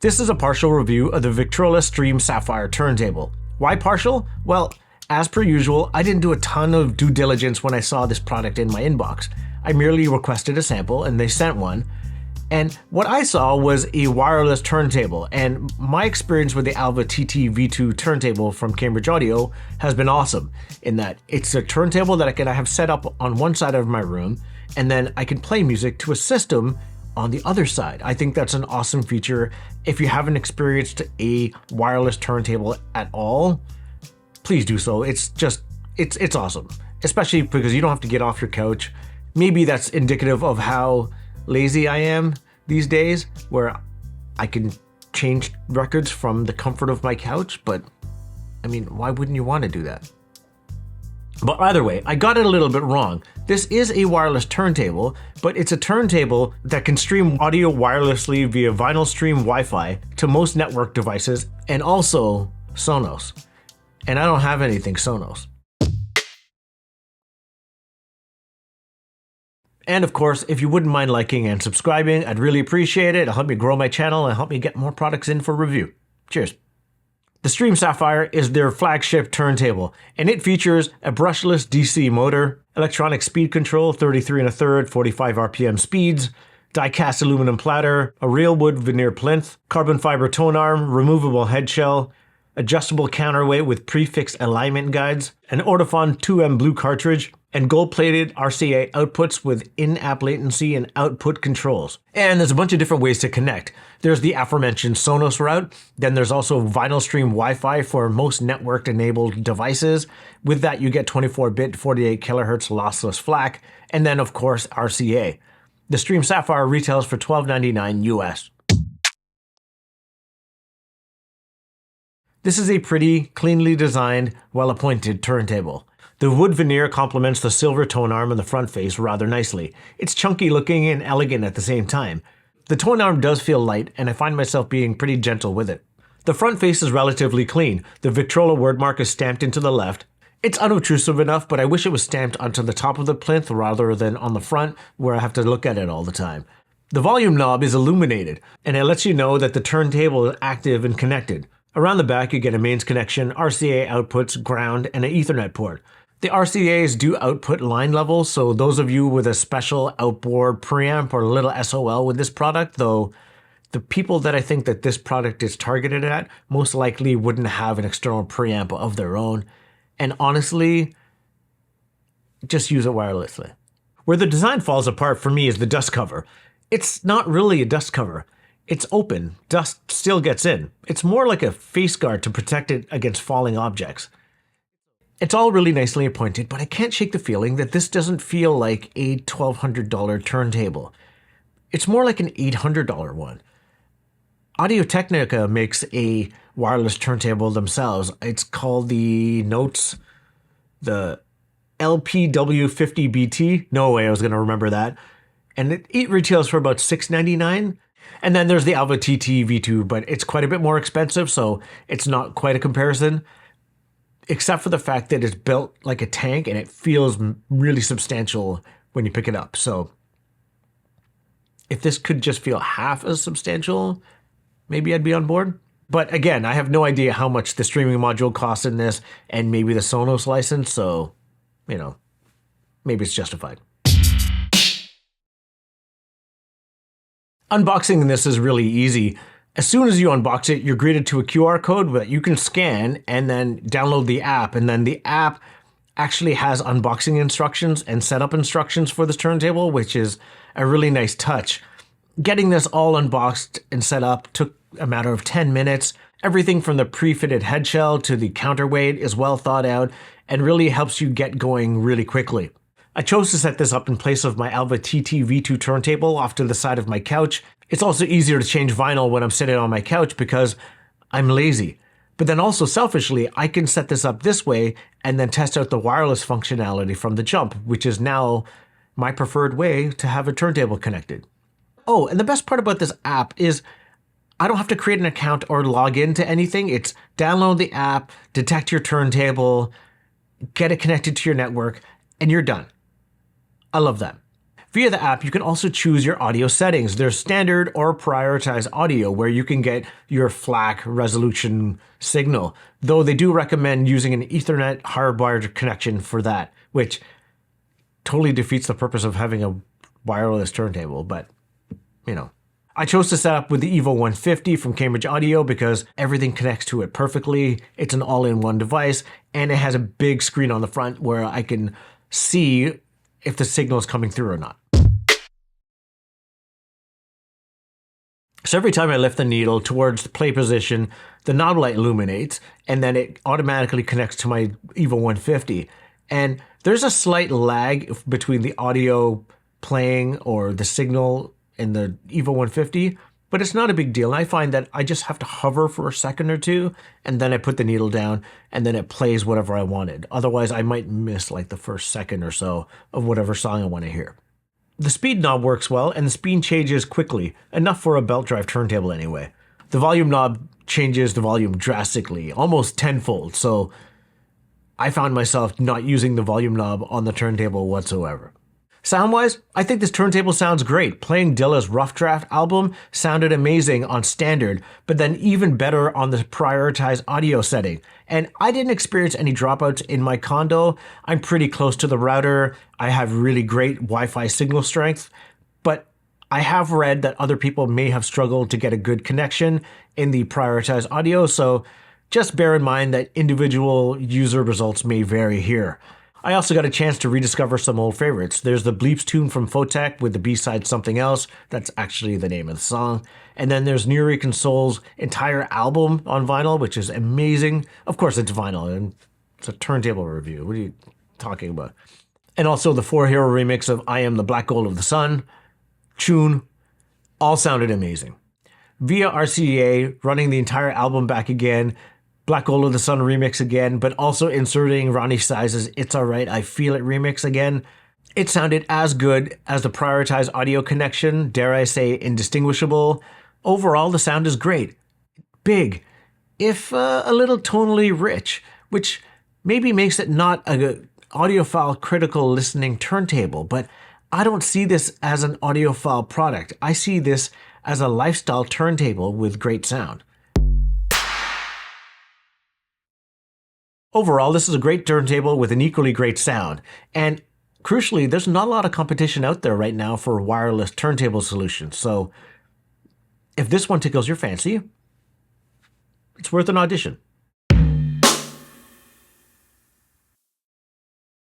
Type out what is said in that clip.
This is a partial review of the Victrola Stream Sapphire Turntable. Why partial? Well, as per usual, I didn't do a ton of due diligence when I saw this product in my inbox. I merely requested a sample and they sent one. And what I saw was a wireless turntable, and my experience with the Alva TT V2 turntable from Cambridge Audio has been awesome in that it's a turntable that I can have set up on one side of my room, and then I can play music to a system on the other side. I think that's an awesome feature. If you haven't experienced a wireless turntable at all, please do so. It's awesome, especially because you don't have to get off your couch. Maybe that's indicative of how lazy I am these days, where I can change records from the comfort of my couch, but I mean, why wouldn't you want to do that? But either way, I got it a little bit wrong. This is a wireless turntable, but it's a turntable that can stream audio wirelessly via Vinylstream Wi-Fi to most network devices and also SONOS. And I don't have anything SONOS. And of course, if you wouldn't mind liking and subscribing, I'd really appreciate it. It'll help me grow my channel and help me get more products in for review. Cheers. The Stream Sapphire is their flagship turntable, and it features a brushless DC motor, electronic speed control, 33 1/3, 45 RPM speeds, die-cast aluminum platter, a real wood veneer plinth, carbon fiber tone arm, removable head shell, adjustable counterweight with prefix alignment guides, an Ortofon 2M blue cartridge, and gold-plated RCA outputs with in-app latency and output controls. And there's a bunch of different ways to connect. There's the aforementioned SONOS route, then there's also Vinylstream Wi-Fi for most network-enabled devices. With that, you get 24-bit 48 kHz lossless FLAC, and then of course RCA. The Stream Sapphire retails for $12.99 US. This is a pretty, cleanly designed, well-appointed turntable. The wood veneer complements the silver tone arm in the front face rather nicely. It's chunky looking and elegant at the same time. The tone arm does feel light, and I find myself being pretty gentle with it. The front face is relatively clean. The Victrola wordmark is stamped into the left. It's unobtrusive enough, but I wish it was stamped onto the top of the plinth rather than on the front, where I have to look at it all the time. The volume knob is illuminated, and it lets you know that the turntable is active and connected. Around the back, you get a mains connection, RCA outputs, ground, and an Ethernet port. The RCAs do output line level, so those of you with a special outboard preamp or a little SOL with this product, though the people that I think that this product is targeted at most likely wouldn't have an external preamp of their own. And honestly, just use it wirelessly. Where the design falls apart for me is the dust cover. It's not really a dust cover. It's open. Dust still gets in. It's more like a face guard to protect it against falling objects. It's all really nicely appointed, but I can't shake the feeling that this doesn't feel like a $1,200 turntable. It's more like an $800 one. Audio-Technica makes a wireless turntable themselves. It's called the Notes, the LPW50BT. No way I was going to remember that. And it retails for about $6.99. And then there's the Alva TT V2, but it's quite a bit more expensive, so it's not quite a comparison. Except for the fact that it's built like a tank and it feels really substantial when you pick it up. So if this could just feel half as substantial, maybe I'd be on board. But again, I have no idea how much the streaming module costs in this and maybe the SONOS license. So, you know, maybe it's justified. Unboxing this is really easy. As soon as you unbox it, you're greeted to a QR code that you can scan and then download the app. And then the app actually has unboxing instructions and setup instructions for this turntable, which is a really nice touch. Getting this all unboxed and set up took a matter of 10 minutes. Everything from the pre-fitted head shell to the counterweight is well thought out and really helps you get going really quickly. I chose to set this up in place of my Alva TT V2 turntable off to the side of my couch. It's also easier to change vinyl when I'm sitting on my couch because I'm lazy. But then also selfishly, I can set this up this way and then test out the wireless functionality from the jump, which is now my preferred way to have a turntable connected. Oh, and the best part about this app is I don't have to create an account or log into anything. It's download the app, detect your turntable, get it connected to your network, and you're done. I love that. Via the app, you can also choose your audio settings. There's standard or prioritized audio where you can get your FLAC resolution signal, though they do recommend using an Ethernet hardwired connection for that, which totally defeats the purpose of having a wireless turntable, but you know. I chose to set up with the Evo 150 from Cambridge Audio because everything connects to it perfectly. It's an all-in-one device, and it has a big screen on the front where I can see if the signal is coming through or not. So every time I lift the needle towards the play position, the knob light illuminates, and then it automatically connects to my Evo 150. And there's a slight lag between the audio playing or the signal in the Evo 150, but it's not a big deal. I find that I just have to hover for a second or two, and then I put the needle down, and then it plays whatever I wanted. Otherwise, I might miss like the first second or so of whatever song I want to hear. The speed knob works well, and the speed changes quickly, enough for a belt drive turntable anyway. The volume knob changes the volume drastically, almost tenfold, so I found myself not using the volume knob on the turntable whatsoever. Sound-wise, I think this turntable sounds great. Playing Dilla's Rough Draft album sounded amazing on standard, but then even better on the prioritized audio setting. And I didn't experience any dropouts in my condo. I'm pretty close to the router. I have really great Wi-Fi signal strength, but I have read that other people may have struggled to get a good connection in the prioritized audio, so just bear in mind that individual user results may vary here. I also got a chance to rediscover some old favorites. There's the Bleeps tune from Photech with the B-side Something Else. That's actually the name of the song. And then there's Nurican Soul's entire album on vinyl, which is amazing. Of course, it's vinyl, and it's a turntable review. What are you talking about? And also the Four Hero remix of I Am the Black Gold of the Sun, Tune, all sounded amazing. Via RCA, running the entire album back again, Black Gold of the Sun remix again, but also inserting Ronnie Size's It's Alright, I Feel It remix again. It sounded as good as the prioritized audio connection, dare I say indistinguishable. Overall, the sound is great. Big, if a little tonally rich, which maybe makes it not an audiophile critical listening turntable, but I don't see this as an audiophile product. I see this as a lifestyle turntable with great sound. Overall, this is a great turntable with an equally great sound. And crucially, there's not a lot of competition out there right now for wireless turntable solutions. So if this one tickles your fancy, it's worth an audition.